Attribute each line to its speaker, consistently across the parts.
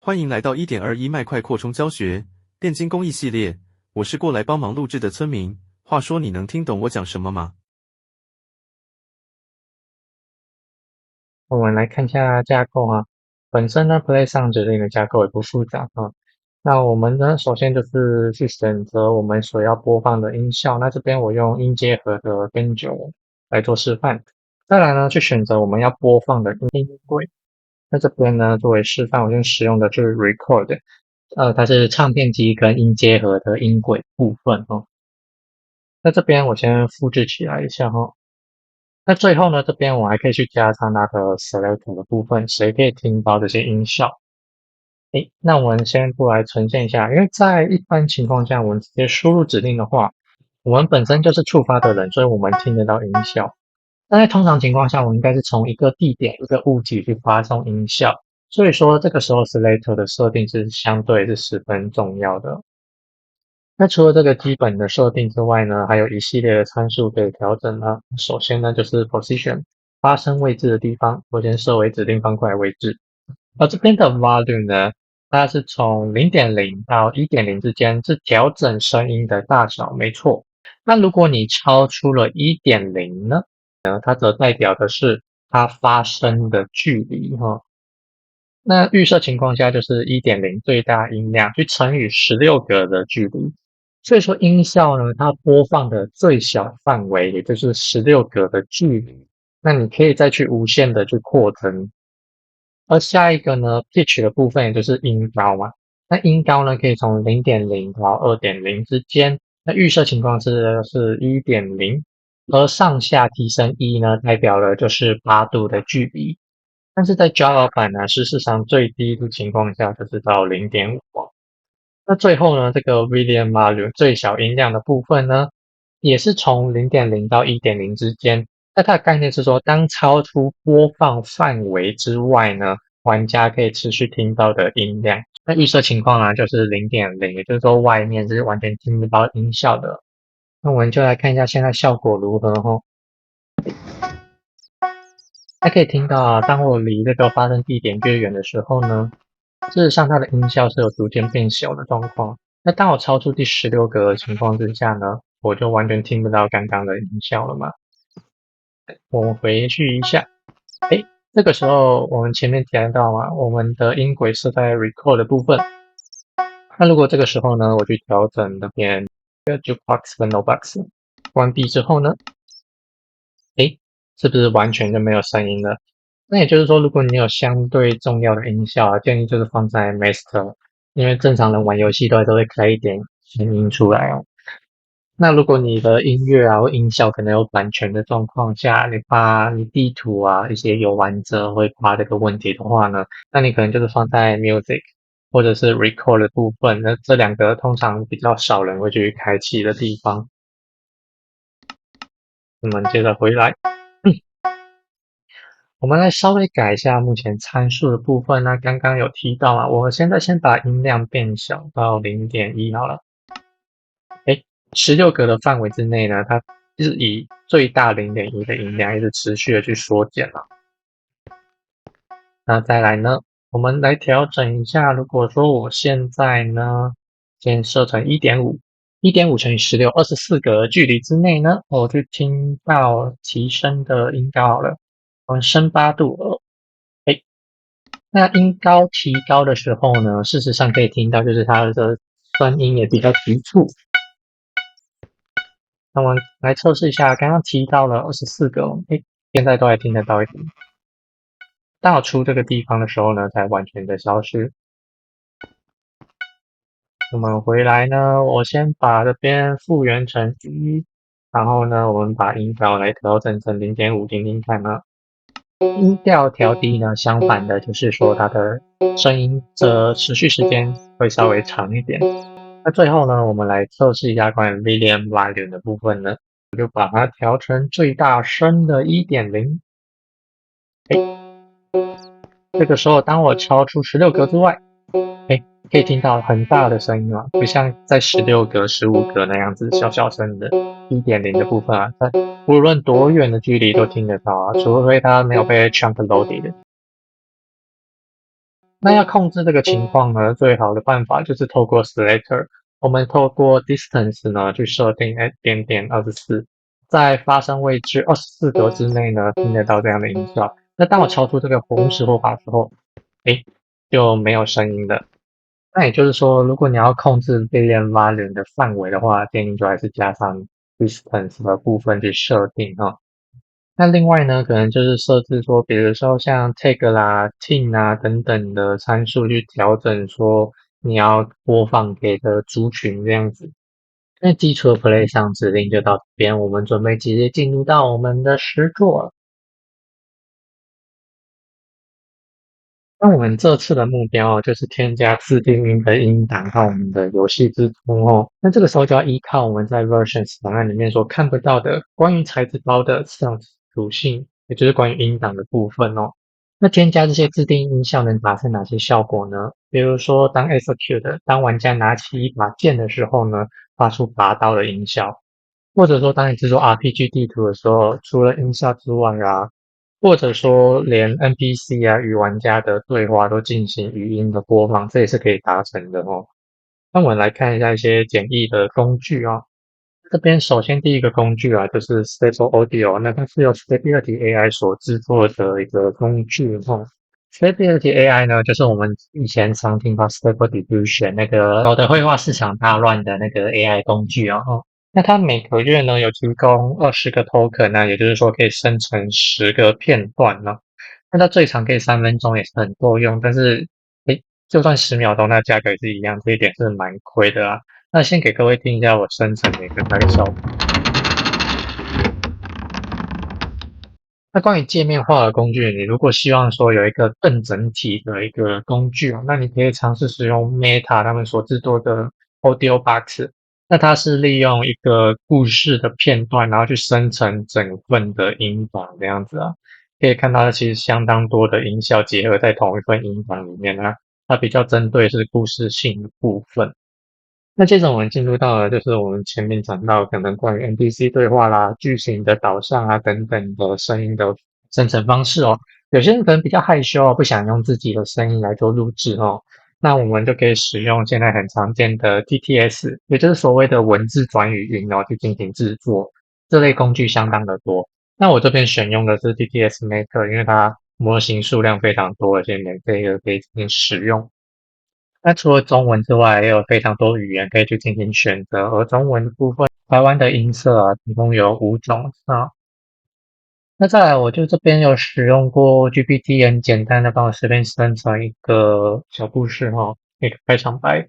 Speaker 1: 欢迎来到1.21麦块扩充教学电晶工艺系列，我是过来帮忙录制的村民。话说你能听懂我讲什么吗？
Speaker 2: 我们来看一下架构哈。本身呢，Play 上指令的架构也不复杂哈。那我们呢，首先就是去选择我们所要播放的音效。那这边我用音阶和的 Banjo 来做示范。再来呢，去选择我们要播放的音轨。那这边呢，作为示范，我先使用的就是 Record，它是唱片机跟音阶和的音轨部分哦。那这边我先复制起来一下哈。那最后呢，这边我还可以去加上那个 select 的部分，谁可以听到这些音效？诶，那我们先过来呈现一下，因为在一般情况下，我们直接输入指令的话，我们本身就是触发的人，所以我们听得到音效。但在通常情况下，我们应该是从一个地点、一个物体去发送音效，所以说这个时候 select 的设定是相对是十分重要的。那除了这个基本的设定之外呢，还有一系列的参数可以调整呢。首先呢，就是 position 发声位置的地方，我先设为指定方块位置。而这边的 volume 呢，它是从0.0到1.0之间，是调整声音的大小，没错。那如果你超出了1.0呢，它则代表的是它发声的距离哈。那预设情况下就是1.0最大音量去乘以16格的距离。所以说音效呢，它播放的最小范围也就是16格的距离，那你可以再去无限的去扩增。而下一个呢，pitch 的部分也就是音高嘛，那音高呢可以从0.0到2.0之间，那预设情况是1.0，而上下提升1呢，代表了就是8度的距离。但是在 Java 版呢，事实上最低的情况下就是到0.5。那最后呢，这个 William Volume 最小音量的部分呢，也是从0.0到1.0之间。那它的概念是说，当超出播放范围之外呢，玩家可以持续听到的音量。那预设情况呢，就是0.0，也就是说外面是完全听不到音效的。那我们就来看一下现在效果如何哈。大家可以听到啊，当我离这个发声地点越远的时候呢，事实上它的音效是有逐渐变小的状况。那当我超出第16格的情况之下呢，我就完全听不到刚刚的音效了嘛。我们回去一下，诶，这个时候我们前面提到嘛，我们的音轨是在 record 的部分。那如果这个时候呢，我去调整那边 jukebox 跟 no box 关闭之后呢，诶，是不是完全就没有声音了？那也就是说，如果你有相对重要的音效啊，建议就是放在 master，因为正常人玩游戏都会开一点声音出来哦。那如果你的音乐啊或音效可能有版权的状况下，你怕你地图啊一些游玩者会怕这个问题的话呢，那你可能就是放在 music 或者是 record 的部分，那这两个通常比较少人会去开启的地方。我们接着回来。我们来稍微改一下目前参数的部分那刚刚有提到嘛，我现在先把音量变小到0.1好了。诶，16格的范围之内呢，它是以最大0.1的音量一直持续的去缩减了。那再来呢，我们来调整一下，如果说我现在呢，先设成1.5乘以16 24格的距离之内呢，我就听到提升的音高好了，我们升8度。诶，那音高提高的时候呢，事实上可以听到，就是它的声音也比较急促。那我们来测试一下，刚刚提到了24格，现在都还听得到一点。到出这个地方的时候呢，才完全的消失。我们回来呢，我先把这边复原成1，然后呢，我们把音调来调整成0.5，听听看啊。音调调低呢，相反的就是说它的声音的持续时间会稍微长一点。那最后呢，我们来测试一下关于 William Volume 的部分呢，我就把它调成最大声的1.0。这个时候当我超出16格之外，可以听到很大的声音啊，不像在16格、15格那样子小小声的。1.0的部分啊，在无论多远的距离都听得到啊，除非它没有被 chunk loaded。那要控制这个情况呢，最好的办法就是透过 selector，我们透过 distance 呢去设定.24，在发生位置24格之内呢听得到这样的音效。那当我超出这个红石或把之后，诶，就没有声音了。那也就是说，如果你要控制 Billion Volume 的范围的话，建议就还是加上 distance 的部分去设定哈。那另外呢，可能就是设置说，比如说像 tag 啦、tin 啊等等的参数去调整说你要播放给的族群这样子。那基础的 play 上指令就到这边，我们准备直接进入到我们的实作了。那我们这次的目标就是添加自定义的音档到我们的游戏之中哦。那这个时候就要依靠我们在 versions 档案里面所看不到的关于材质包的 sound 属性，也就是关于音档的部分哦。那添加这些自定义音效能达成哪些效果呢？比如说，当 execute，当玩家拿起一把剑的时候呢，发出拔刀的音效；或者说，当你制作 RPG 地图的时候，除了音效之外啊，或者说连 NPC 啊与玩家的对话都进行语音的播放，这也是可以达成的哦。那我们来看一下一些简易的工具啊。这边首先第一个工具啊，就是 Stable Audio，那它是由 Stability AI 所制作的一个工具哈。Stability AI 呢，就是我们以前常听到 Stable Diffusion 那个搞得绘画市场大乱的那个 AI 工具啊。那它每个月呢有提供20个 token 那也就是说可以生成10个片段呢。那它最长可以3分钟，也是很够用。但是，就算10秒钟，那价格也是一样，这一点是蛮亏的啊。那先给各位听一下我生成的一个大概效果。那关于界面化的工具，你如果希望说有一个更整体的一个工具哦，那你可以尝试使用 Meta 他们所制作的 Audio Box。那它是利用一个故事的片段，然后去生成整份的音档这样子啊。可以看到，其实相当多的音效结合在同一份音档里面啊。它比较针对是故事性的部分。那接着我们进入到了就是我们前面讲到可能关于 NPC 对话啦、剧情的导向啊等等的声音的生成方式哦。有些人可能比较害羞哦，不想用自己的声音来做录制哦。那我们就可以使用现在很常见的 TTS，也就是所谓的文字转语音哦，去进行制作。这类工具相当的多。那我这边选用的是 TTS Maker，因为它模型数量非常多，而且免费的可以进行使用。那除了中文之外，也有非常多语言可以去进行选择。而中文的部分，台湾的音色啊，总共有5种啊。那再来，我就这边有使用过 GPT，很简单的帮我随便生成一个小故事哈，一个开场白。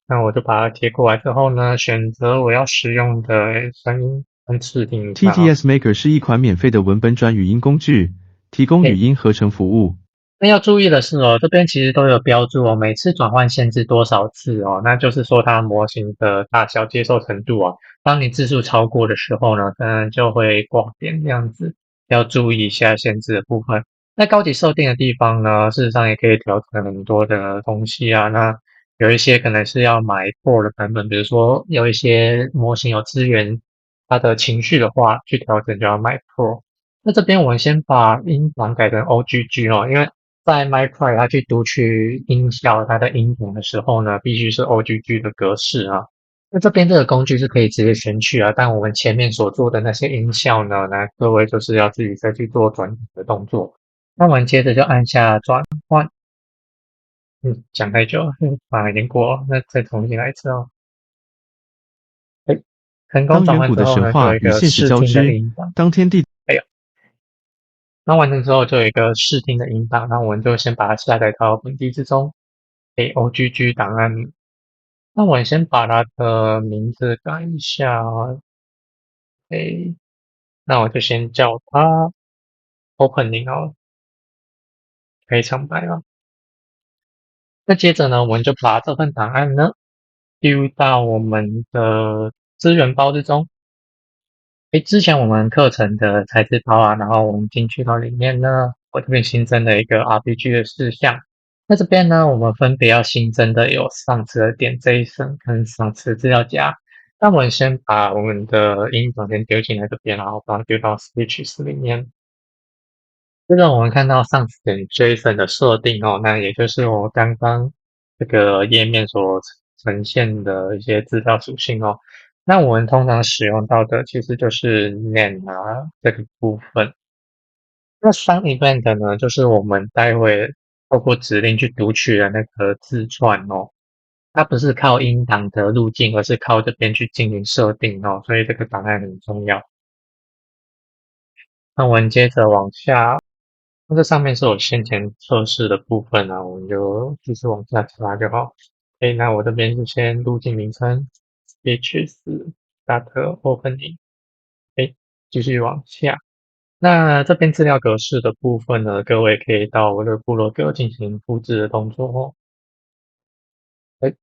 Speaker 2: 那我就把它贴过来之后呢，选择我要使用的声音，跟试听一下啊。
Speaker 1: TTS Maker 是一款免费的文本转语音工具，提供语音合成服务。
Speaker 2: 那要注意的是哦，这边其实都有标注哦，每次转换限制多少次哦，那就是说它模型的大小接受程度啊。当你字数超过的时候呢，可能就会挂点这样子，要注意一下限制的部分。那高级设定的地方呢，事实上也可以调整很多的东西啊。那有一些可能是要买 Pro 的版本，比如说有一些模型有资源它的情绪的话，去调整就要买 Pro。那这边我们先把音档改成 OGG 哦，因为在 Minecraft 它去读取音效它的音档的时候呢，必须是 OGG 的格式啊。那这边这个工具是可以直接选取啊，但我们前面所做的那些音效呢，那各位就是要自己再去做转译的动作。那我们接着就按下转换。讲太久了，已经过了，那再重新来一次哦。哎，成功转
Speaker 1: 当远古的
Speaker 2: 换之后呢，就有
Speaker 1: 神话与现实
Speaker 2: 一个试听的
Speaker 1: 交织，
Speaker 2: 音档。
Speaker 1: 当天地
Speaker 2: 哎呀，那完成之后就有一个试听的音档，那我们就先把它下载到本地之中。OGG 档案。那我先把它的名字改一下。诶，那我就先叫它 Opening 哦，开场白了。那接着呢，我们就把这份档案呢丢到我们的资源包之中。之前我们课程的材质包啊，然后我们进去到里面呢，我这边新增了一个 RPG 的事项。那这边呢，我们分别要新增的有上词的点 JSON 跟上词资料夹。那我们先把我们的音档先丢进来这边，然后把它丢到 Stitches 里面。这个我们看到上层 JSON 的设定哦，那也就是我刚刚这个页面所呈现的一些资料属性哦。那我们通常使用到的其实就是 name 啊这个部分。那 some event 呢，就是我们待会透过指令去读取的那个字串哦，它不是靠音档的路径，而是靠这边去进行设定哦，所以这个档案很重要。那我们接着往下，那这上面是我先前测试的部分啊，我们就继续往下拉就好。诶，那我这边是先路径名称，speeches dot opening，诶，继续往下。那这边资料格式的部分呢，各位可以到我的部落格进行复制的动作哦。诶，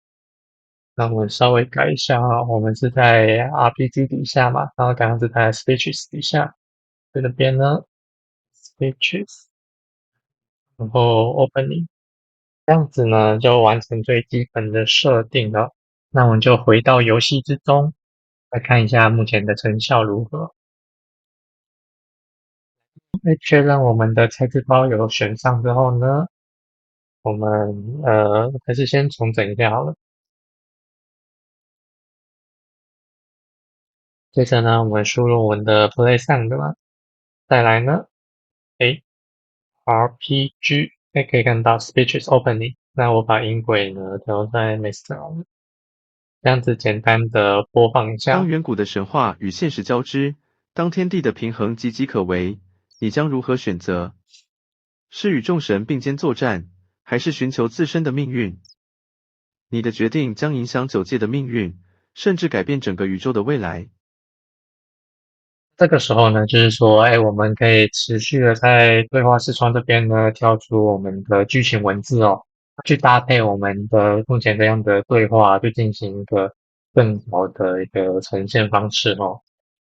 Speaker 2: 那我们稍微改一下啊，我们是在 RPG 底下嘛，然后刚刚是在 speeches 底下，在这边呢，speeches，然后 opening。这样子呢，就完成最基本的设定了。那我们就回到游戏之中，来看一下目前的成效如何。在确认我们的材质包有选上之后呢，我们还是先重整一下好了。接着呢，我们输入我们的 play sound 嘛，再来呢，诶 RPG，可以看到 speech is opening。那我把音轨呢调在 master，这样子简单的播放一下。
Speaker 1: 当远古的神话与现实交织，当天地的平衡岌岌可危，你将如何选择？是与众神并肩作战，还是寻求自身的命运？你的决定将影响九界的命运，甚至改变整个宇宙的未来。
Speaker 2: 这个时候呢，就是说，哎，我们可以持续的在对话视窗这边呢，跳出我们的剧情文字哦，去搭配我们的目前这样的对话，去进行一个更好的一个呈现方式哦。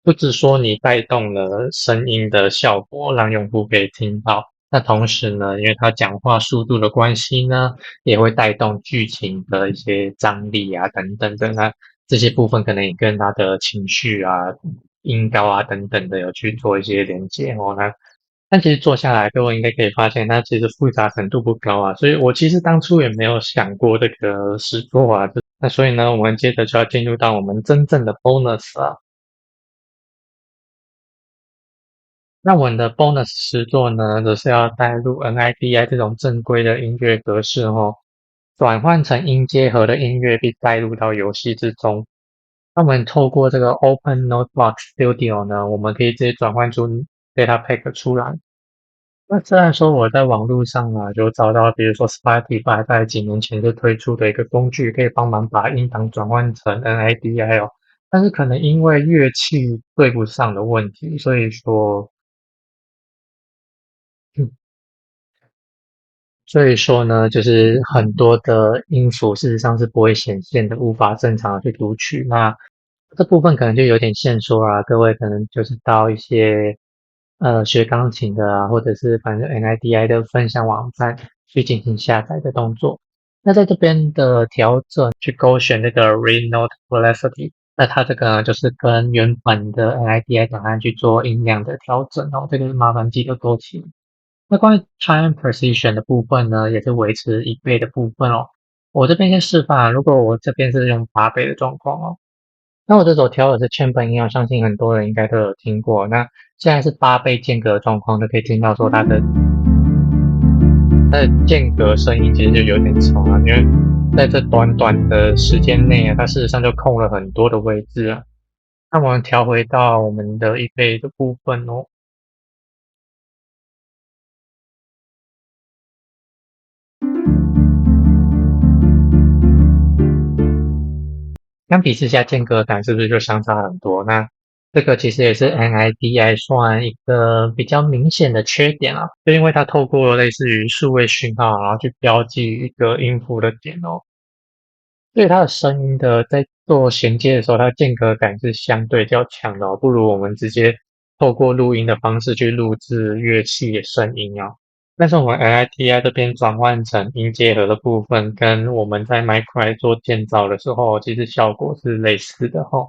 Speaker 2: 不只说你带动了声音的效果，让用户可以听到，那同时呢，因为他讲话速度的关系呢，也会带动剧情的一些张力啊等等的，那这些部分可能也跟他的情绪啊、音高啊等等的有去做一些连接哦。那但其实做下来，各位应该可以发现，它其实复杂程度不高啊。所以我其实当初也没有想过这个实作啊。那所以呢，我们接着就要进入到我们真正的 bonus 啊。那我们的 bonus 实作呢，则是要带入 NIDI 这种正规的音乐格式哦，转换成音阶合的音乐，并带入到游戏之中。那我们透过这个 Open Notebook Studio 呢，我们可以直接转换出 Data Pack 出来。那虽然说我在网络上啊，有找到，比如说 Spotify 在几年前就推出的一个工具，可以帮忙把音档转换成 NIDI 哦，但是可能因为乐器对不上的问题，所以说。所以说呢，就是很多的音符事实上是不会显现的，无法正常的去读取。那这部分可能就有点限缩啊，各位可能就是到一些学钢琴的啊，或者是反正 NIDI 的分享网站去进行下载的动作。那在这边的调整去勾选那个 Read Note Velocity，那它这个呢就是跟原本的 NIDI 档案去做音量的调整哦，这个麻烦记得勾起。那关于 time precision 的部分呢，也是维持1倍的部分哦。我这边先示范，如果我这边是用8倍的状况哦，那我这首调的是千本音，我相信很多人应该都有听过。那现在是8倍间隔的状况，就可以听到说它的间隔声音其实就有点长啊，因为在这短短的时间内啊，它事实上就空了很多的位置啊。那我们调回到我们的1倍的部分哦。相比之下，间隔感是不是就相差很多？那这个其实也是 NIDI 算一个比较明显的缺点啊，就因为它透过类似于数位讯号，然后去标记一个音符的点哦，所以它的声音的在做衔接的时候，它间隔感是相对较强的哦，不如我们直接透过录音的方式去录制乐器的声音啊。但是我们 NIDI 这边转换成音阶合的部分，跟我们在 Micro 做建造的时候，其实效果是类似的哈。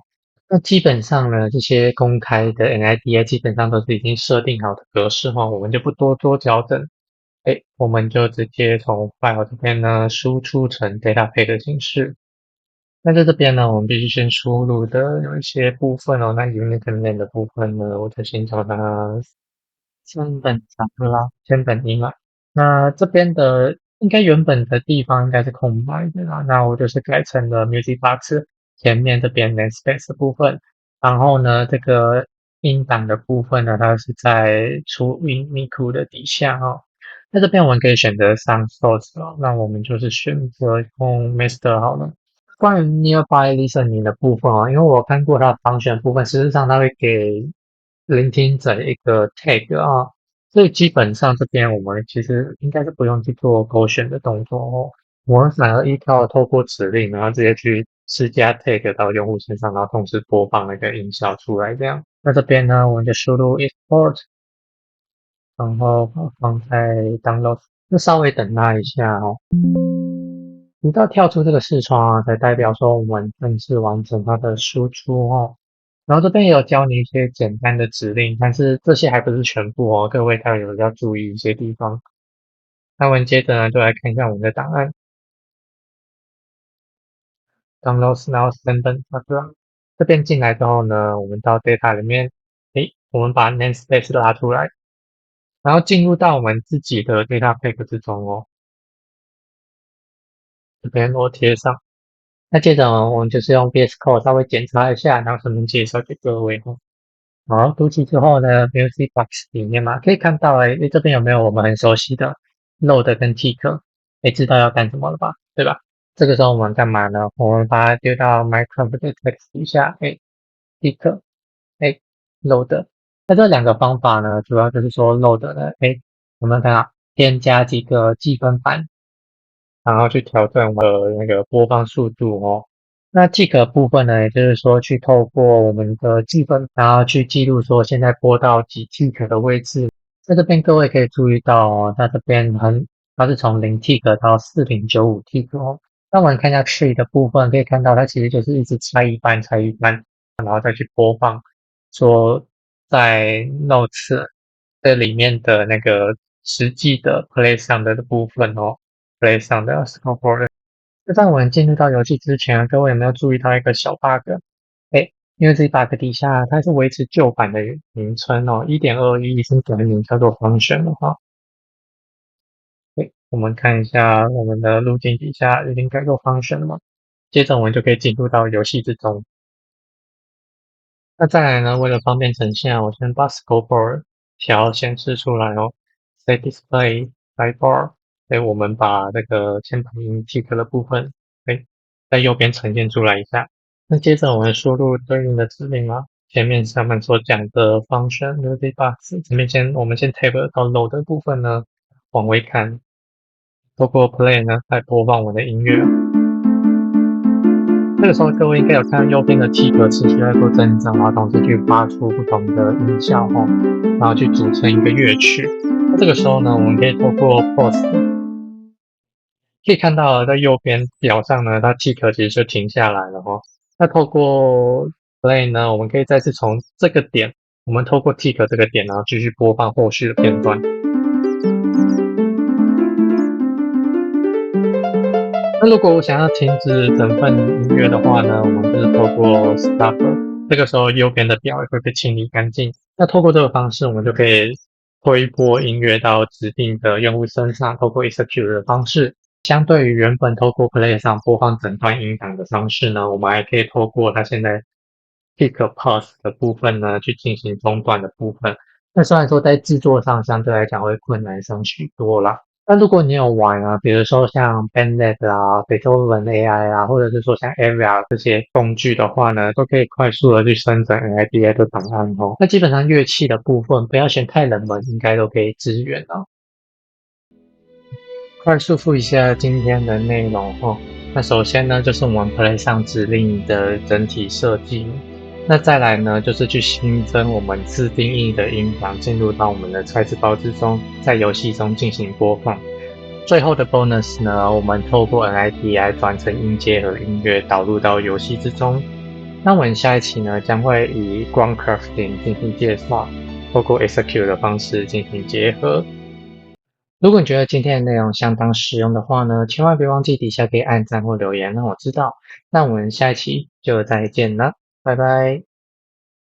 Speaker 2: 那基本上呢，这些公开的 NIDA 基本上都是已经设定好的格式哈，我们就不多做调整。我们就直接从 file 这边呢输出成 data page 的形式。那在这边呢，我们必须先输入的有一些部分哦。那 unit name 的部分呢，我就先找它千本长啦，千本音啦。那这边的应该原本的地方应该是空白的啦，那我就是改成了 music box 前面这边 namespace 的部分。然后呢，这个音档的部分呢，它是在出音咪库的底下哦。那这边我们可以选择上 source 哦，那我们就是选择用 master 好了。关于 nearby listening 的部分啊，因为我看过它的方选部分，事实上它会给聆听者一个 tag 啊，所以基本上这边我们其实应该是不用去做勾选的动作哦，我们反而依靠透过指令，然后直接去施加 tag 到用户身上，然后同时播放那个音效出来这样。那这边呢，我们就输入 export，然后放在 download，就稍微等它一下哦。直到跳出这个视窗啊，才代表说我们正式完成它的输出哦。然后这边也有教你一些简单的指令，但是这些还不是全部哦，各位待会有要注意一些地方。那我们接着呢，就来看一下我们的档案，download now send background。这边进来之后呢，我们到 data 里面，我们把 namespace 拉出来，然后进入到我们自己的 data pack 之中哦。这边我贴上。那接着我们就是用 VS Code 稍微检查一下，然后顺便介绍给各位哦。好，读取之后呢，Music Box 里面嘛，可以看到这边有没有我们很熟悉的 Load 跟 Tick？知道要干什么了吧？对吧？这个时候我们干嘛呢？我们把它丢到 Minecraft 的 text 底下，Tick，Load。那这两个方法呢，主要就是说 Load 呢，我们看到添加几个积分板，然后去调整我的那个播放速度哦。那 tick 部分呢，也就是说去透过我们的计分，然后去记录说现在播到几 tick 的位置。在这边各位可以注意到哦，它这边它是从0 tick 到4095 tick 哦。那我们看一下 tree 的部分，可以看到它其实就是一直拆一半，拆一半，然后再去播放，说在 notes 这里面的那个实际的 play 上的部分哦。play 上的 scoreboard。就在我们进入到游戏之前，各位有没有注意到一个小 bug？因为这 bug 底下它是维持旧版的名称哦，1.21是改名叫做 function 了哈。我们看一下我们的路径底下已经改做 function 了嘛？接着我们就可以进入到游戏之中。那再来呢，为了方便呈现，我先把 scoreboard 条显示出来哦，set display sidebar。我们把这个键盘音 tick 的部分，在右边呈现出来一下。那接着我们输入对应的指令啊，前面上面所讲的 function music box，前面我们先 tab 到 load 的部分呢，往回看，透过 play 呢来播放我的音乐。这个时候各位应该有看到右边的 tick 持续在做增长，然后同时去发出不同的音效哦，然后去组成一个乐曲。那这个时候呢，我们可以透过 pause，可以看到在右边表上呢，它 tick 其实就停下来了哦。那透过 play 呢，我们可以再次从这个点，我们透过 tick 这个点，然后继续播放后续的片段。那如果我想要停止整份音乐的话呢，我们就是透过 stop，这个时候右边的表也会被清理干净。那透过这个方式，我们就可以推播音乐到指定的用户身上，透过 execute 的方式。相对于原本透过 play 上播放整段音档的方式呢，我们还可以透过它现在 pick pause 的部分呢，去进行中断的部分。那虽然说在制作上相对来讲会困难上许多啦，那如果你有玩啊，比如说像 Bandlab 啊、北欧文 AI 啊，或者是说像 Avia 这些工具的话呢，都可以快速的去生成 NIDA 的档案哦。那基本上乐器的部分不要选太冷门，应该都可以支援哦。快速复一下今天的内容哦。那首先呢，就是我们 Play 上指令的整体设计。那再来呢，就是去新增我们自定义的音档，进入到我们的材质包之中，在游戏中进行播放。最后的 bonus 呢，我们透过 NIDA 转成音阶和音乐导入到游戏之中。那我们下一期呢将会以 Ground Crafting 进行介绍，透过 Execute 的方式进行结合。如果你觉得今天的内容相当实用的话呢，千万别忘记底下可以按赞或留言让我知道。那我们下一期就再见了，拜拜。